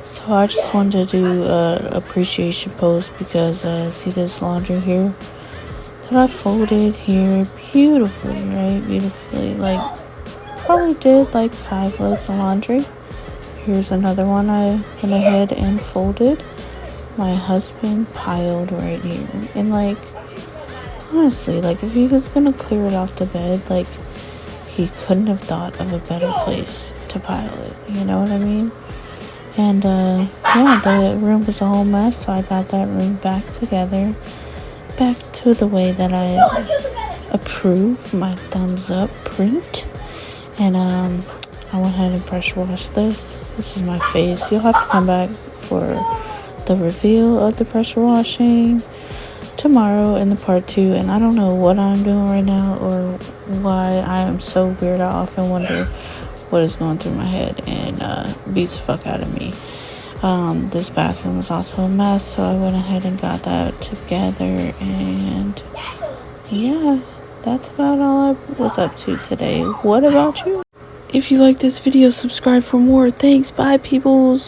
So I just wanted to do an appreciation post because see this laundry here that I folded here beautifully, right? Beautifully, like probably did like 5 loads of laundry. Here's another one I went ahead and folded. My husband piled right here, and like honestly, like if he was gonna clear it off the bed, like he couldn't have thought of a better place to pile it. You know what I mean? And yeah, the room was a whole mess, so I got that room back together, back to the way that I approve, my thumbs up print. And I went ahead and pressure washed this. This is my face. You'll have to come back for the reveal of the pressure washing tomorrow in the part 2. And I don't know what I'm doing right now or why I am so weird. I often wonder what is going through my head and beats the fuck out of me. This bathroom was also a mess, so I went ahead and got that together. And yeah, that's about all I was up to today. What about you? If you like this video, subscribe for more. Thanks. Bye, peoples.